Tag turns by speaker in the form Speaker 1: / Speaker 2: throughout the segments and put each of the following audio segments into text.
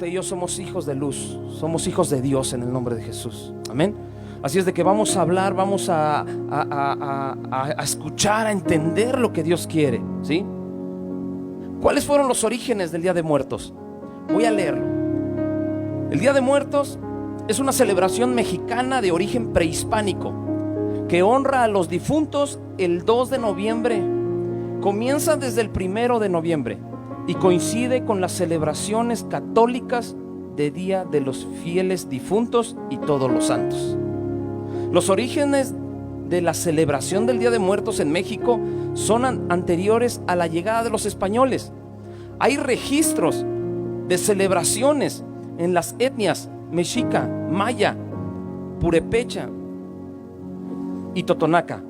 Speaker 1: usted y yo somos hijos de luz, somos hijos de Dios en el nombre de Jesús. Amén. Así es de que vamos a hablar, vamos a escuchar, a entender lo que Dios quiere, ¿sí? ¿Cuáles fueron los orígenes del Día de Muertos? Voy a leerlo. El Día de Muertos es una celebración mexicana de origen prehispánico que honra a los difuntos el 2 de noviembre. Comienza desde el 1 de noviembre y coincide con las celebraciones católicas de Día de los Fieles Difuntos y Todos los Santos. Los orígenes de la celebración del Día de Muertos en México son anteriores a la llegada de los españoles. Hay registros de celebraciones en las etnias mexica, maya, purépecha y totonaca.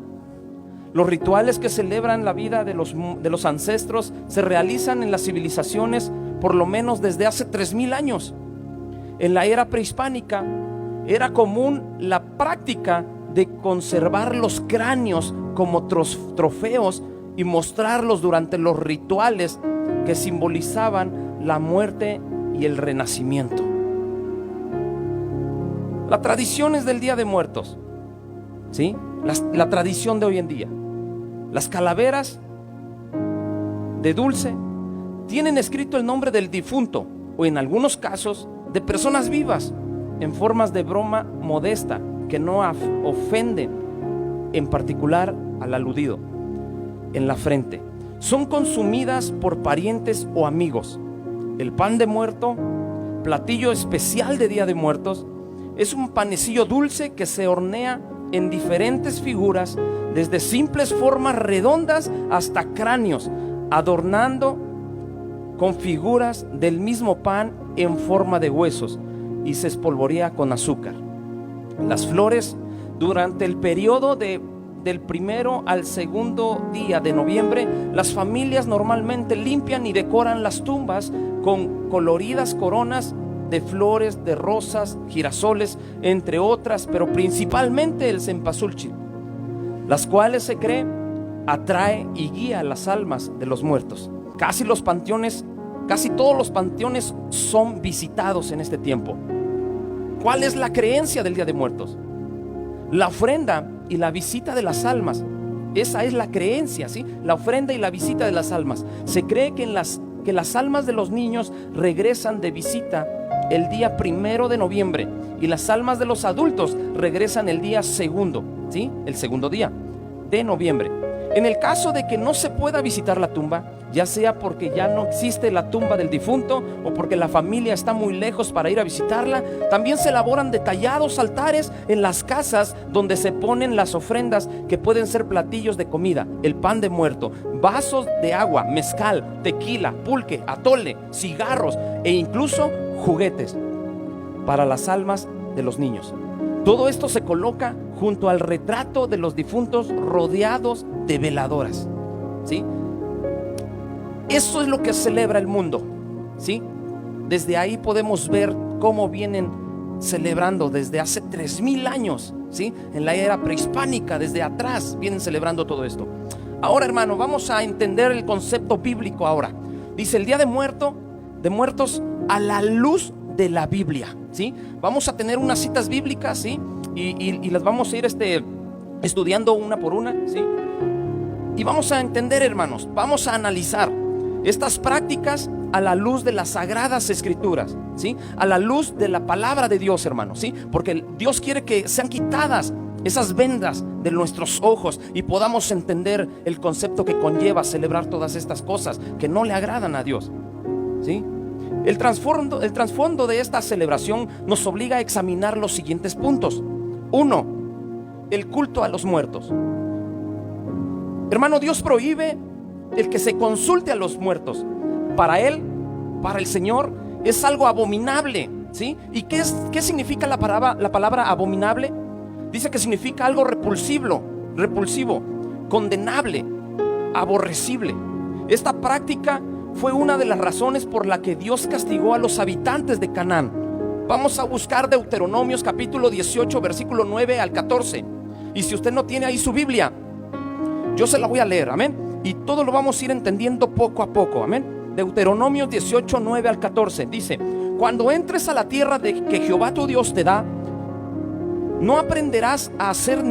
Speaker 1: Los rituales que celebran la vida de los ancestros se realizan en las civilizaciones por lo menos desde hace 3000 años. En la era prehispánica era común la práctica de conservar los cráneos como trofeos y mostrarlos durante los rituales que simbolizaban la muerte y el renacimiento. Las tradiciones del Día de Muertos, ¿sí? La tradición de hoy en día. Las calaveras de dulce tienen escrito el nombre del difunto o en algunos casos de personas vivas en formas de broma modesta que no ofenden en particular al aludido en la frente. Son consumidas por parientes o amigos. El pan de muerto, platillo especial de Día de Muertos, es un panecillo dulce que se hornea en diferentes figuras, desde simples formas redondas hasta cráneos, adornando con figuras del mismo pan en forma de huesos, y se espolvorea con azúcar. Las flores, durante el periodo del 1 al 2 día de noviembre, las familias normalmente limpian y decoran las tumbas con coloridas coronas de flores, de rosas, girasoles, entre otras, pero principalmente el cempasúchil, las cuales se cree atrae y guía las almas de los muertos. Casi todos los panteones son visitados en este tiempo. ¿Cuál es la creencia del Día de Muertos? La ofrenda y la visita de las almas. Esa es la creencia, ¿sí? La ofrenda y la visita de las almas. Se cree que las almas de los niños regresan de visita el día 1 de noviembre y las almas de los adultos regresan el día 2, ¿sí? El 2 día de noviembre. En el caso de que no se pueda visitar la tumba, ya sea porque ya no existe la tumba del difunto o porque la familia está muy lejos para ir a visitarla, también se elaboran detallados altares en las casas donde se ponen las ofrendas, que pueden ser platillos de comida, el pan de muerto, vasos de agua, mezcal, tequila, pulque, atole, cigarros e incluso juguetes para las almas de los niños. Todo esto se coloca junto al retrato de los difuntos, rodeados de veladoras, ¿sí? Eso es lo que celebra el mundo, ¿sí? Desde ahí podemos ver cómo vienen celebrando desde hace 3000 años, ¿sí? En la era prehispánica, desde atrás vienen celebrando todo esto. Ahora, hermano, vamos a entender el concepto bíblico ahora. Dice el Día de Muertos a la luz de la Biblia, ¿sí? Vamos a tener unas citas bíblicas, ¿sí? Y las vamos a ir estudiando una por una, ¿sí? Y vamos a entender, hermanos, vamos a analizar estas prácticas a la luz de las sagradas escrituras, ¿sí? A la luz de la palabra de Dios, hermanos, ¿sí? Porque Dios quiere que sean quitadas esas vendas de nuestros ojos y podamos entender el concepto que conlleva celebrar todas estas cosas que no le agradan a Dios, ¿sí? El trasfondo de esta celebración nos obliga a examinar los siguientes puntos. 1. El culto a los muertos. Hermano, Dios prohíbe el que se consulte a los muertos. Para Él, para el Señor, es algo abominable, ¿sí? ¿Y qué significa la palabra abominable? Dice que significa algo repulsivo, condenable, aborrecible. Esta práctica fue una de las razones por la que Dios castigó a los habitantes de Canaán. Vamos a buscar Deuteronomios capítulo 18, versículo 9 al 14. Y si usted no tiene ahí su Biblia, yo se la voy a leer, amén. Y todo lo vamos a ir entendiendo poco a poco, amén. Deuteronomios 18, 9 al 14 dice: Cuando entres a la tierra que Jehová tu Dios te da, no aprenderás a hacer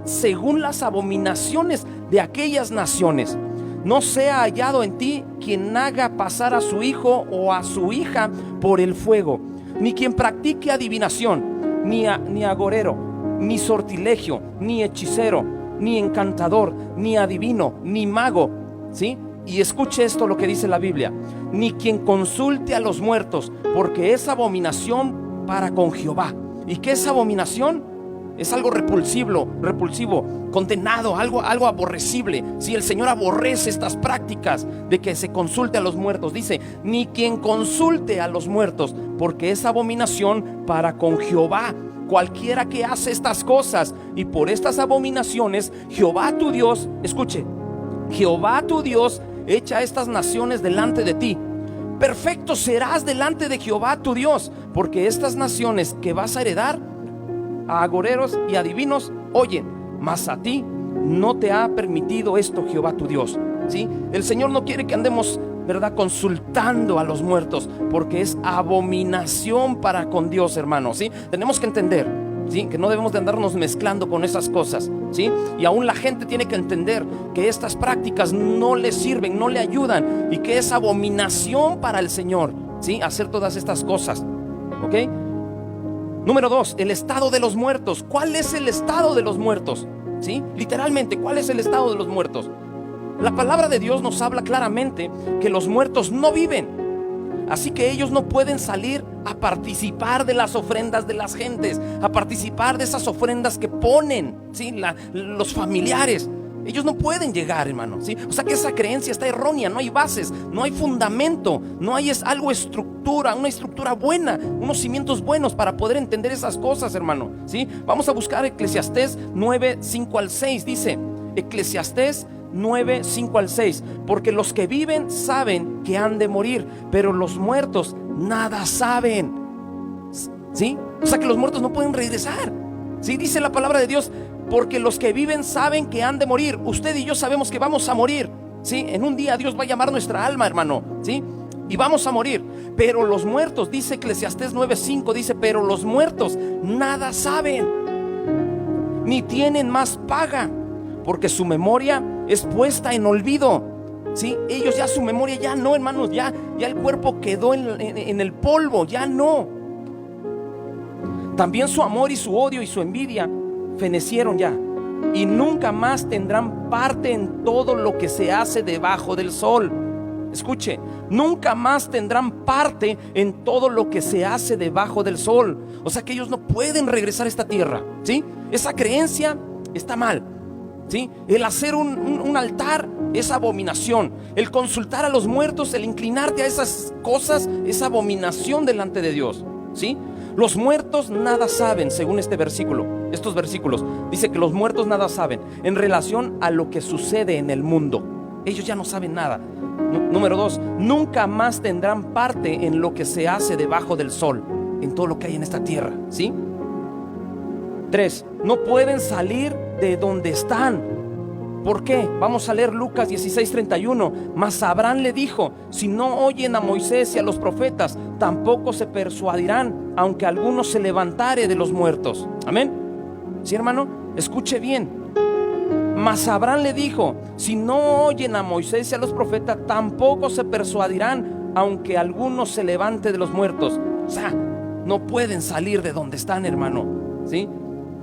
Speaker 1: según las abominaciones de aquellas naciones. No sea hallado en ti quien haga pasar a su hijo o a su hija por el fuego, ni quien practique adivinación, ni agorero, ni sortilegio, ni hechicero, ni encantador, ni adivino, ni mago, ¿sí? Y escuche esto, lo que dice la Biblia: ni quien consulte a los muertos, porque es abominación para con Jehová. ¿Y qué es abominación? Es algo repulsivo, condenado, algo aborrecible. Si el Señor aborrece estas prácticas de que se consulte a los muertos, dice: ni quien consulte a los muertos, porque es abominación para con Jehová. Cualquiera que hace estas cosas, y por estas abominaciones Jehová tu Dios, escuche, Jehová tu Dios echa estas naciones delante de ti. Perfecto serás delante de Jehová tu Dios, porque estas naciones que vas a heredar, a agoreros y adivinos oyen, mas a ti no te ha permitido esto Jehová tu Dios, ¿sí? El Señor no quiere que andemos, ¿verdad?, consultando a los muertos, porque es abominación para con Dios, hermanos, ¿sí? Tenemos que entender, ¿sí?, que no debemos de andarnos mezclando con esas cosas, ¿sí? Y aún la gente tiene que entender que estas prácticas no le sirven, no le ayudan, y que es abominación para el Señor, ¿sí?, hacer todas estas cosas, ¿ok? Número 2, el estado de los muertos. ¿Cuál es el estado de los muertos? ¿Sí? Literalmente, ¿cuál es el estado de los muertos? La palabra de Dios nos habla claramente que los muertos no viven, así que ellos no pueden salir a participar de las ofrendas de las gentes, a participar de esas ofrendas que ponen, ¿sí?, los familiares. Ellos no pueden llegar, hermano, ¿sí? O sea que esa creencia está errónea. No hay bases, no hay fundamento, no hay una estructura buena, unos cimientos buenos para poder entender esas cosas, hermano, ¿sí? Vamos a buscar Eclesiastés 9, 5 al 6. Dice Eclesiastés 9, 5 al 6: porque los que viven saben que han de morir, pero los muertos nada saben, ¿sí? O sea que los muertos no pueden regresar, ¿sí? Dice la palabra de Dios: porque los que viven saben que han de morir. Usted y yo sabemos que vamos a morir, ¿sí? En un día Dios va a llamar nuestra alma, hermano, ¿sí? Y vamos a morir. Pero los muertos, dice Eclesiastés 9:5, dice: pero los muertos nada saben, ni tienen más paga, porque su memoria es puesta en olvido, ¿sí? Ellos ya, su memoria ya no, hermanos, ya el cuerpo quedó en el polvo, ya no. También su amor y su odio y su envidia fenecieron ya, y nunca más tendrán parte en todo lo que se hace debajo del sol. Escuche, nunca más tendrán parte en todo lo que se hace debajo del sol. O sea que ellos no pueden regresar a esta tierra, ¿sí? Esa creencia está mal, ¿sí? El hacer un altar es abominación. El consultar a los muertos, el inclinarte a esas cosas, es abominación delante de Dios, ¿sí? Los muertos nada saben, según estos versículos. Dice que los muertos nada saben en relación a lo que sucede en el mundo. Ellos ya no saben nada. Número 2, nunca más tendrán parte en lo que se hace debajo del sol, en todo lo que hay en esta tierra, ¿sí? 3, no pueden salir de donde están. ¿Por qué? Vamos a leer Lucas 16:31. Mas Abraham le dijo: si no oyen a Moisés y a los profetas, tampoco se persuadirán, aunque alguno se levantare de los muertos. Amén. ¿Sí, hermano? Escuche bien. Mas Abraham le dijo: si no oyen a Moisés y a los profetas, tampoco se persuadirán, aunque alguno se levante de los muertos. O sea, no pueden salir de donde están, hermano, ¿sí?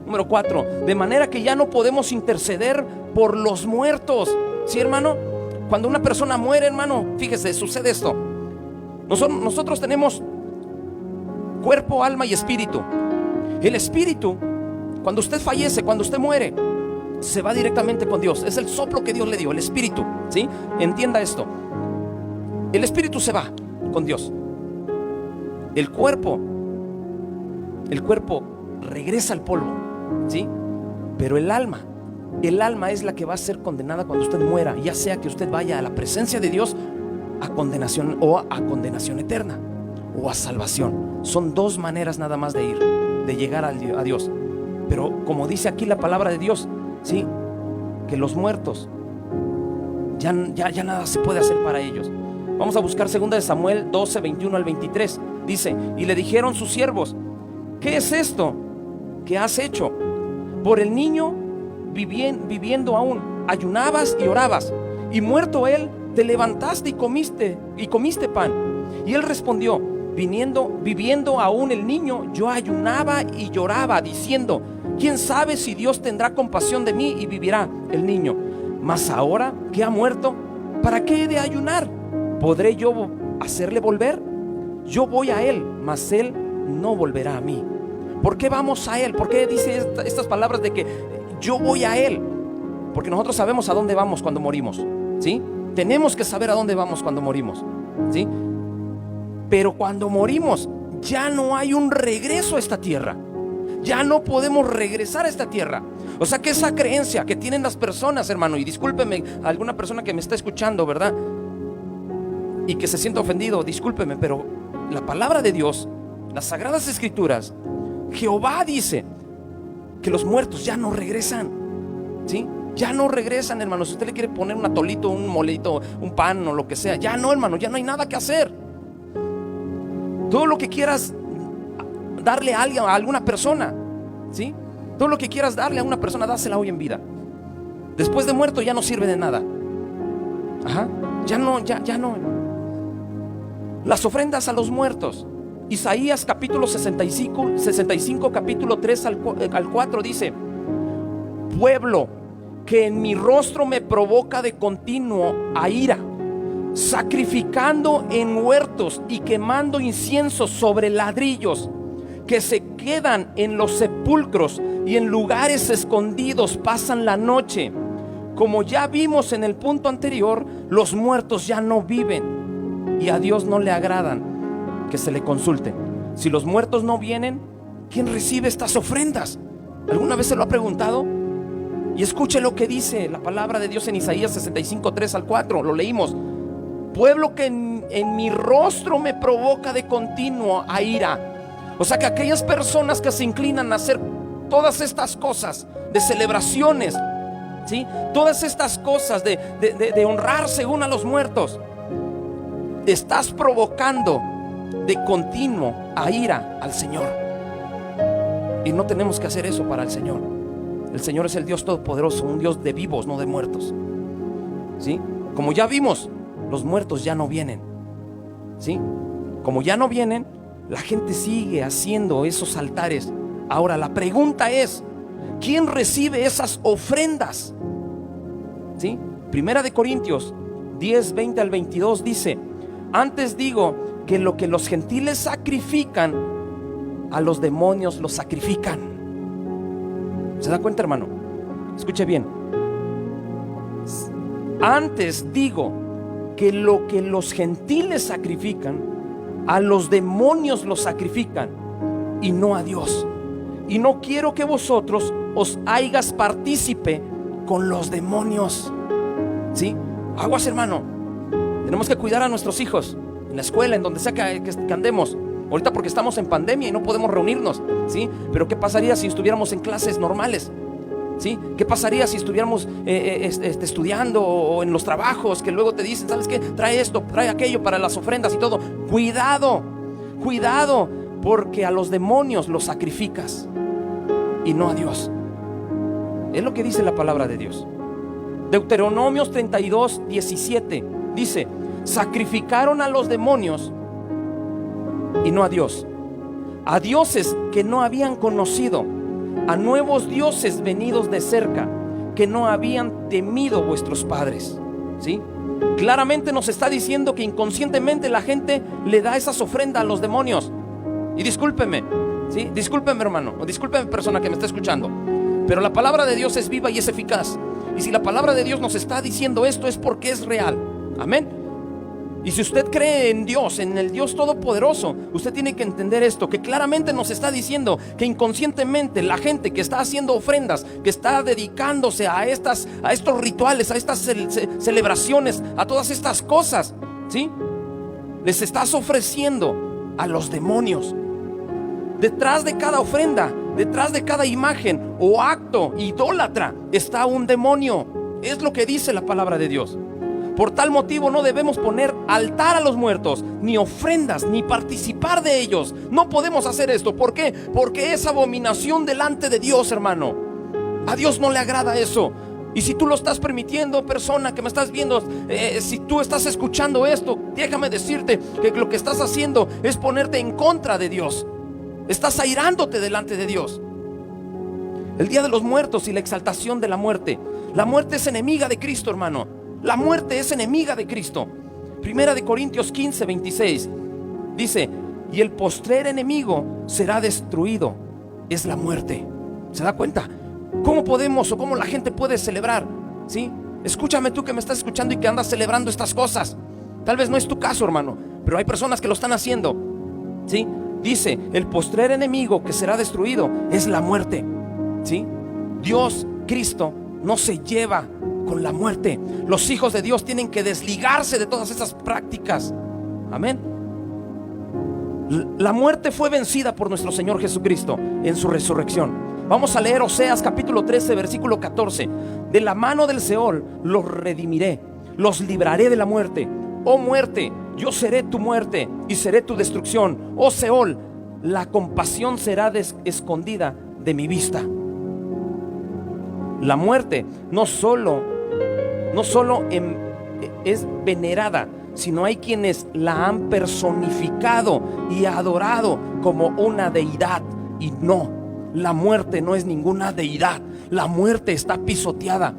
Speaker 1: Número 4, de manera que ya no podemos interceder por los muertos. ¿Sí, hermano? Cuando una persona muere, hermano, fíjese, sucede esto. Nosotros tenemos cuerpo, alma y espíritu. El espíritu, cuando usted fallece, cuando usted muere, se va directamente con Dios. Es el soplo que Dios le dio, el espíritu, ¿sí? Entienda esto. El espíritu se va con Dios. El cuerpo regresa al polvo, ¿sí? Pero el alma es la que va a ser condenada cuando usted muera, ya sea que usted vaya a la presencia de Dios a condenación, o a condenación eterna, o a salvación. Son dos maneras nada más de llegar a Dios. Pero como dice aquí la palabra de Dios, ¿sí?, que los muertos ya nada se puede hacer para ellos. Vamos a buscar 2 de Samuel 12, 21 al 23. Dice: y le dijeron sus siervos: ¿qué es esto que has hecho? Por el niño viviendo aún, ayunabas y orabas, y muerto él, te levantaste y comiste pan. Y él respondió: viviendo aún el niño, yo ayunaba y lloraba, diciendo: ¿quién sabe si Dios tendrá compasión de mí y vivirá el niño? Mas ahora que ha muerto, ¿para qué he de ayunar? ¿Podré yo hacerle volver? Yo voy a él, mas él no volverá a mí. ¿Por qué vamos a él? ¿Por qué dice estas palabras de que yo voy a él? Porque nosotros sabemos a dónde vamos cuando morimos, ¿sí? Tenemos que saber a dónde vamos cuando morimos, ¿sí? Pero cuando morimos ya no hay un regreso a esta tierra. Ya no podemos regresar a esta tierra. O sea que esa creencia que tienen las personas, hermano, y discúlpeme a alguna persona que me está escuchando, ¿verdad? Y que se sienta ofendido, discúlpeme, pero la palabra de Dios, las sagradas escrituras, Jehová dice que los muertos ya no regresan, ¿sí? Ya no regresan, hermano. Si usted le quiere poner un atolito, un molito, un pan o lo que sea, ya no, hermano, ya no hay nada que hacer. Todo lo que quieras darle a alguien, a alguna persona, ¿sí? Todo lo que quieras darle a una persona, dásela hoy en vida. Después de muerto ya no sirve de nada. Ajá. Ya no. Las ofrendas a los muertos. Isaías capítulo 65 capítulo 3 al 4 dice: pueblo que en mi rostro me provoca de continuo a ira, sacrificando en huertos y quemando incienso sobre ladrillos, que se quedan en los sepulcros y en lugares escondidos pasan la noche. Como ya vimos en el punto anterior, los muertos ya no viven y a Dios no le agradan que se le consulte. Si los muertos no vienen, ¿quién recibe estas ofrendas? ¿Alguna vez se lo ha preguntado? Y escuche lo que dice la palabra de Dios en Isaías 65, 3 al 4. Lo leímos: pueblo que en mi rostro me provoca de continuo a ira. O sea que aquellas personas que se inclinan a hacer todas estas cosas de celebraciones, ¿sí? Todas estas cosas de honrar según a los muertos, estás provocando de continuo a ira al Señor. Y no tenemos que hacer eso para el Señor. El Señor es el Dios todopoderoso, un Dios de vivos, no de muertos, ¿sí? Como ya vimos, los muertos ya no vienen, ¿sí? Como ya no vienen, la gente sigue haciendo esos altares. Ahora la pregunta es: ¿quién recibe esas ofrendas? ¿Sí? Primera de Corintios 10, 20 al 22 dice: antes digo que lo que los gentiles sacrifican, a los demonios los sacrifican. ¿Se da cuenta, hermano? Escuche bien. Antes digo que lo que los gentiles sacrifican, a los demonios los sacrifican, y no a Dios. Y no quiero que vosotros os hagas partícipe con los demonios, ¿sí? Aguas, hermano. Tenemos que cuidar a nuestros hijos en la escuela, en donde sea que andemos. Ahorita porque estamos en pandemia y no podemos reunirnos, ¿sí? Pero ¿qué pasaría si estuviéramos en clases normales? ¿Sí? ¿Qué pasaría si estuviéramos estudiando o en los trabajos que luego te dicen: ¿sabes qué? Trae esto, trae aquello para las ofrendas y todo. Cuidado, cuidado, porque a los demonios los sacrificas y no a Dios. Es lo que dice la palabra de Dios. Deuteronomios 32, 17 dice: sacrificaron a los demonios y no a Dios, a dioses que no habían conocido, a nuevos dioses venidos de cerca, que no habían temido vuestros padres, ¿sí? Claramente nos está diciendo que inconscientemente la gente le da esas ofrendas a los demonios. Y discúlpeme, ¿sí? Discúlpeme, hermano, o discúlpeme, persona que me está escuchando, pero la palabra de Dios es viva y es eficaz. Y si la palabra de Dios nos está diciendo esto, es porque es real. Amén. Y si usted cree en Dios, en el Dios todopoderoso, usted tiene que entender esto, que claramente nos está diciendo que inconscientemente la gente que está haciendo ofrendas, que está dedicándose a estos rituales, a estas celebraciones, a todas estas cosas, ¿sí? Les estás ofreciendo a los demonios. Detrás de cada ofrenda, detrás de cada imagen o acto idólatra está un demonio. Es lo que dice la palabra de Dios. Por tal motivo no debemos poner altar a los muertos, ni ofrendas, ni participar de ellos. No podemos hacer esto. ¿Por qué? Porque es abominación delante de Dios, hermano. A Dios no le agrada eso. Y si tú lo estás permitiendo, persona que me estás viendo, si tú estás escuchando esto, déjame decirte que lo que estás haciendo es ponerte en contra de Dios. Estás airándote delante de Dios. El Día de los Muertos y la exaltación de la muerte. La muerte es enemiga de Cristo, hermano. La muerte es enemiga de Cristo. Primera de Corintios 15, 26 dice: y el postrer enemigo será destruido, es la muerte. ¿Se da cuenta? ¿Cómo podemos o cómo la gente puede celebrar? ¿Sí? Escúchame tú que me estás escuchando y que andas celebrando estas cosas. Tal vez no es tu caso, hermano, pero hay personas que lo están haciendo. ¿Sí? Dice: el postrer enemigo que será destruido es la muerte. ¿Sí? Dios, Cristo, no se lleva con la muerte. Los hijos de Dios tienen que desligarse de todas esas prácticas. Amén. La muerte fue vencida por nuestro Señor Jesucristo en su resurrección. Vamos a leer Oseas capítulo 13, versículo 14. De la mano del Seol los redimiré, los libraré de la muerte. Oh muerte, yo seré tu muerte y seré tu destrucción. Oh Seol, la compasión será escondida de mi vista. La muerte no solo es venerada, sino hay quienes la han personificado y adorado como una deidad. Y no, la muerte no es ninguna deidad. La muerte está pisoteada.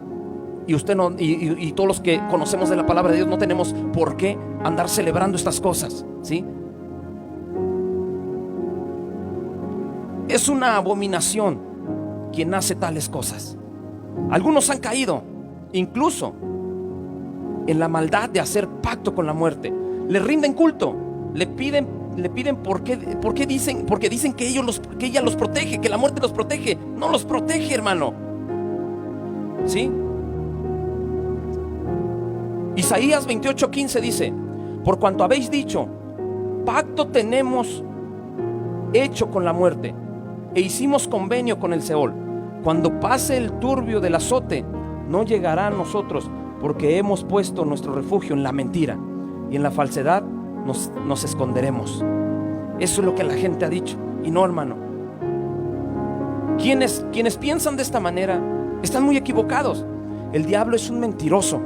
Speaker 1: Y usted no, y todos los que conocemos de la palabra de Dios no tenemos por qué andar celebrando estas cosas, ¿sí? Es una abominación quien hace tales cosas. Algunos han caído incluso en la maldad de hacer pacto con la muerte. Le rinden culto, le piden porque dicen que ella los protege, que la muerte los protege. No los protege, hermano. ¿Sí? Isaías 28:15 dice: por cuanto habéis dicho, pacto tenemos hecho con la muerte, e hicimos convenio con el Seol. Cuando pase el turbio del azote, no llegará a nosotros, porque hemos puesto nuestro refugio en la mentira, y en la falsedad nos esconderemos. Eso es lo que la gente ha dicho. Y no, hermano, quienes piensan de esta manera están muy equivocados. El diablo es un mentiroso,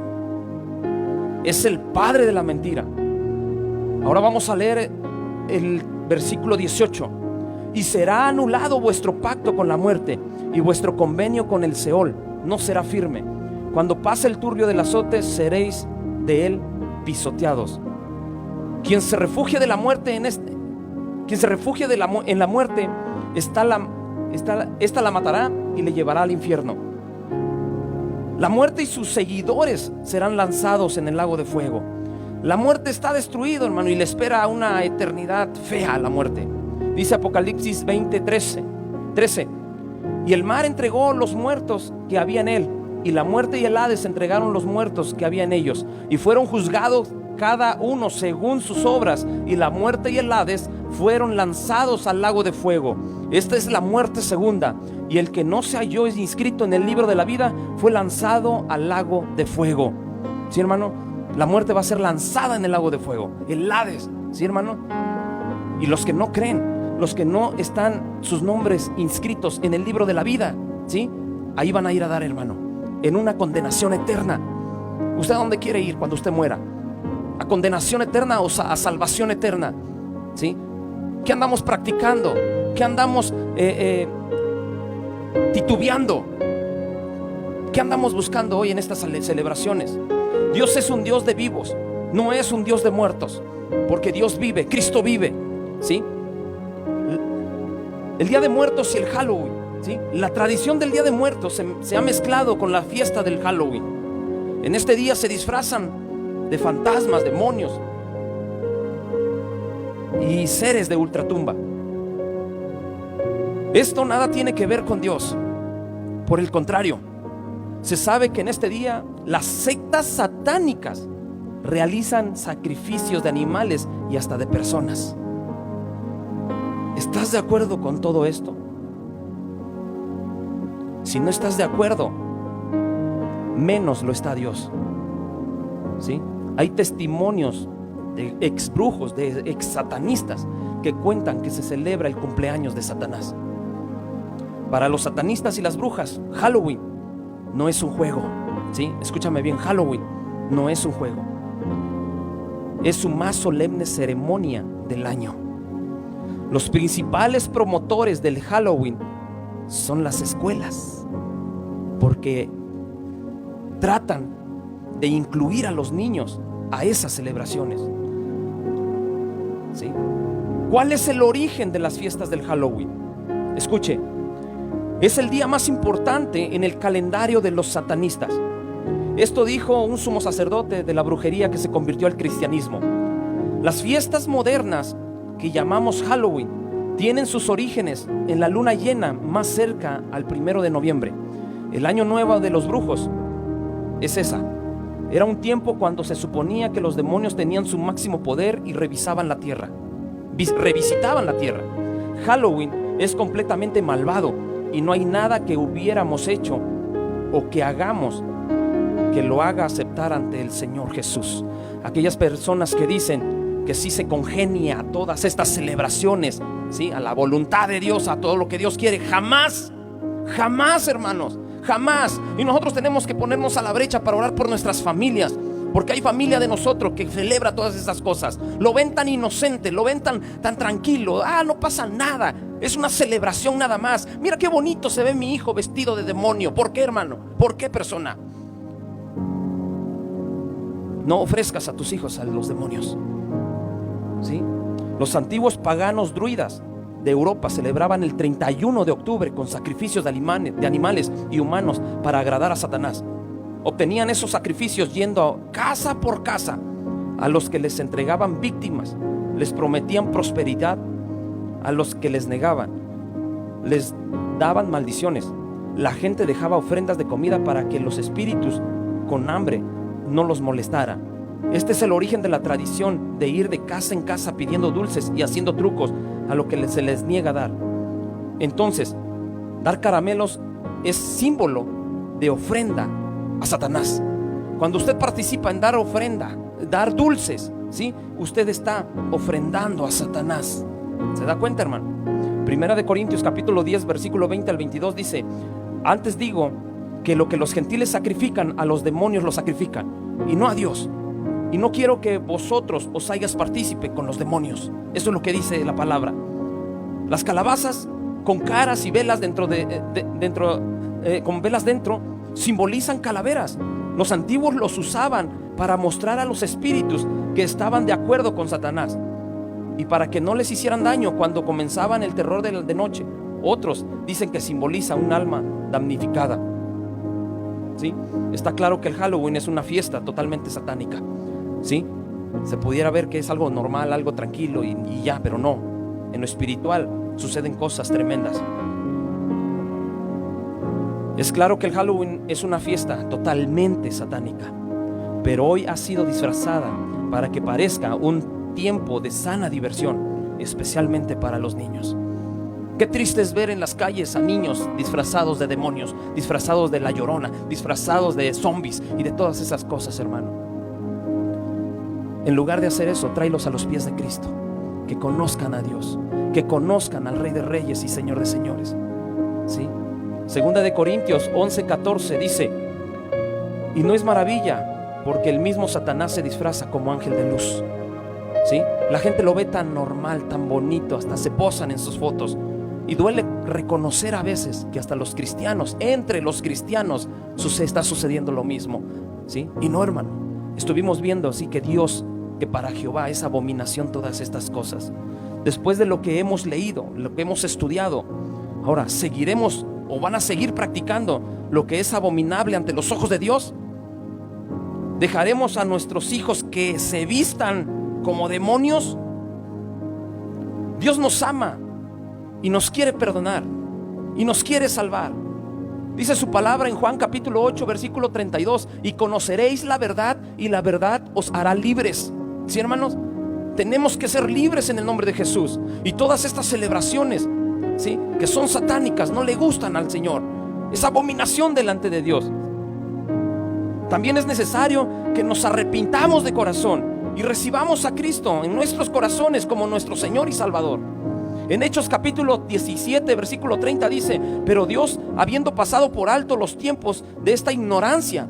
Speaker 1: es el padre de la mentira. Ahora vamos a leer el versículo 18. Y será anulado vuestro pacto con la muerte, y vuestro convenio con el Seol no será firme. Cuando pase el turbio del azote, seréis de él pisoteados. Quien se refugie de la muerte en la muerte, esta la matará y le llevará al infierno. La muerte y sus seguidores serán lanzados en el lago de fuego. La muerte está destruida, hermano, y le espera una eternidad fea a la muerte. Dice Apocalipsis 20:13. Y el mar entregó los muertos que había en él, y la muerte y el Hades entregaron los muertos que había en ellos, y fueron juzgados cada uno según sus obras, y la muerte y el Hades fueron lanzados al lago de fuego. Esta es la muerte segunda, y el que no se halló inscrito en el libro de la vida fue lanzado al lago de fuego. ¿Sí, hermano? La muerte va a ser lanzada en el lago de fuego, el Hades. ¿Sí, hermano? Y los que no creen, los que no están sus nombres inscritos en el libro de la vida, ¿sí? Ahí van a ir a dar, hermano, en una condenación eterna. ¿Usted a dónde quiere ir cuando usted muera? ¿A condenación eterna o a salvación eterna? ¿Sí? ¿Qué andamos practicando? ¿Qué andamos titubeando? ¿Qué andamos buscando hoy en estas celebraciones? Dios es un Dios de vivos, no es un Dios de muertos, porque Dios vive, Cristo vive, ¿sí? El Día de Muertos y el Halloween, ¿sí? La tradición del Día de Muertos se ha mezclado con la fiesta del Halloween. En este día se disfrazan de fantasmas, demonios y seres de ultratumba. Esto nada tiene que ver con Dios. Por el contrario, se sabe que en este día las sectas satánicas realizan sacrificios de animales y hasta de personas. ¿Estás de acuerdo con todo esto? Si no estás de acuerdo, menos lo está Dios. ¿sí? Hay testimonios de ex brujos, de ex satanistas, que cuentan que se celebra el cumpleaños de Satanás. Para los satanistas y las brujas, Halloween no es un juego, ¿sí? Escúchame bien, Halloween no es un juego. Es su más solemne ceremonia del año. Los principales promotores del Halloween son las escuelas, porque tratan de incluir a los niños a esas celebraciones, ¿sí? ¿Cuál es el origen de las fiestas del Halloween? Escuche, es el día más importante en el calendario de los satanistas. Esto dijo un sumo sacerdote de la brujería que se convirtió al cristianismo. Las fiestas modernas que llamamos Halloween tienen sus orígenes en la luna llena más cerca al 1 de noviembre. El año nuevo de los brujos es esa. Era un tiempo cuando se suponía que los demonios tenían su máximo poder y revisitaban la tierra. Halloween es completamente malvado y no hay nada que hubiéramos hecho o que hagamos que lo haga aceptar ante el Señor Jesús. Aquellas personas que dicen que sí se congenia a todas estas celebraciones, ¿sí?, a la voluntad de Dios, a todo lo que Dios quiere, jamás, hermanos, jamás. Y nosotros tenemos que ponernos a la brecha para orar por nuestras familias, porque hay familia de nosotros que celebra todas esas cosas. Lo ven tan inocente, lo ven tan tranquilo. No pasa nada, es una celebración nada más. Mira qué bonito se ve mi hijo vestido de demonio. ¿Por qué, hermano? ¿Por qué, persona? No ofrezcas a tus hijos a los demonios, ¿sí? Los antiguos paganos druidas de Europa celebraban el 31 de octubre con sacrificios de animales y humanos para agradar a Satanás. Obtenían esos sacrificios yendo casa por casa. A los que les entregaban víctimas les prometían prosperidad, a los que les negaban les daban maldiciones. La gente dejaba ofrendas de comida para que los espíritus con hambre no los molestara. Este es el origen de la tradición de ir de casa en casa pidiendo dulces y haciendo trucos a lo que se les niega dar. Entonces, dar caramelos es símbolo de ofrenda a Satanás. Cuando usted participa en dar ofrenda, dar dulces, ¿sí?, usted está ofrendando a Satanás. ¿Se da cuenta, hermano? 1 de Corintios capítulo 10 versículo 20 al 22 dice: antes digo que lo que los gentiles sacrifican, a los demonios lo sacrifican, y no a Dios. Y no quiero que vosotros os hagáis partícipe con los demonios. Eso es lo que dice la palabra. Las calabazas con caras y velas con velas dentro simbolizan calaveras. Los antiguos los usaban para mostrar a los espíritus que estaban de acuerdo con Satanás y para que no les hicieran daño cuando comenzaban el terror de noche. Otros dicen que simboliza un alma damnificada, ¿sí? Está claro que el Halloween es una fiesta totalmente satánica, ¿sí? Se pudiera ver que es algo normal, algo tranquilo y ya, pero no. En lo espiritual suceden cosas tremendas. Es claro que el Halloween es una fiesta totalmente satánica, pero hoy ha sido disfrazada para que parezca un tiempo de sana diversión, especialmente para los niños. Qué triste es ver en las calles a niños disfrazados de demonios, disfrazados de la Llorona, disfrazados de zombies y de todas esas cosas, hermano. En lugar de hacer eso, tráelos a los pies de Cristo, que conozcan a Dios, que conozcan al Rey de Reyes y Señor de Señores, ¿sí? Segunda de Corintios 11:14 dice: y no es maravilla, porque el mismo Satanás se disfraza como ángel de luz, ¿sí? La gente lo ve tan normal, tan bonito, hasta se posan en sus fotos. Y duele reconocer a veces que hasta los cristianos, entre los cristianos, está sucediendo lo mismo, ¿sí? Y no, hermano, estuvimos viendo así que para Jehová es abominación todas estas cosas. Después de lo que hemos leído, lo que hemos estudiado, ahora seguiremos o van a seguir practicando lo que es abominable ante los ojos de Dios. ¿Dejaremos a nuestros hijos que se vistan como demonios? Dios nos ama y nos quiere perdonar y nos quiere salvar. Dice su palabra en Juan capítulo 8 versículo 32: y conoceréis la verdad y la verdad os hará libres. ¿Sí, hermanos? Tenemos que ser libres en el nombre de Jesús. Y todas estas celebraciones, ¿sí?, que son satánicas, no le gustan al Señor. Es abominación delante de Dios. También es necesario que nos arrepintamos de corazón y recibamos a Cristo en nuestros corazones como nuestro Señor y Salvador. En Hechos capítulo 17 versículo 30 dice: pero Dios, habiendo pasado por alto los tiempos de esta ignorancia,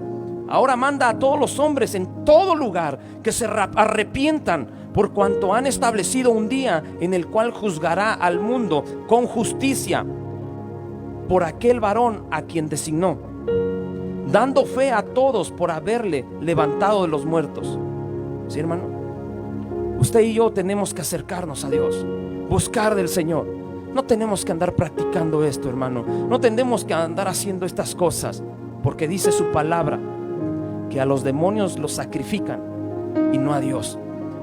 Speaker 1: ahora manda a todos los hombres en todo lugar que se arrepientan, por cuanto han establecido un día en el cual juzgará al mundo con justicia por aquel varón a quien designó, dando fe a todos por haberle levantado de los muertos. ¿Sí, hermano? Usted y yo tenemos que acercarnos a Dios, buscar del Señor. No tenemos que andar practicando esto, hermano. No tenemos que andar haciendo estas cosas, porque dice su palabra que a los demonios los sacrifican y no a Dios.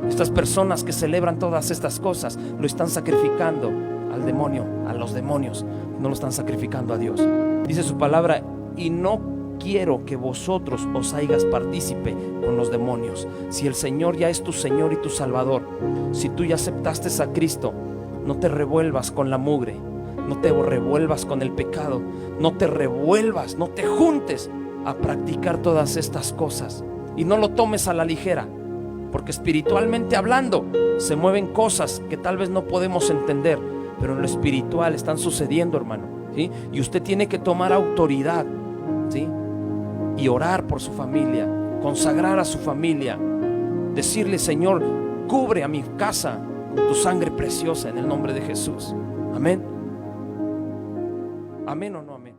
Speaker 1: Estas personas que celebran todas estas cosas lo están sacrificando al demonio, a los demonios. No lo están sacrificando a Dios. Dice su palabra: y no quiero que vosotros os hagas partícipe con los demonios. Si el Señor ya es tu Señor y tu Salvador, si tú ya aceptaste a Cristo, no te revuelvas con la mugre, no te revuelvas con el pecado, no te revuelvas, no te juntes a practicar todas estas cosas, y no lo tomes a la ligera, porque espiritualmente hablando se mueven cosas que tal vez no podemos entender, pero en lo espiritual están sucediendo, hermano, ¿sí? Y usted tiene que tomar autoridad, ¿sí? Y orar por su familia, consagrar a su familia, decirle: Señor, cubre a mi casa con tu sangre preciosa, en el nombre de Jesús. Amén. Amén o no amén.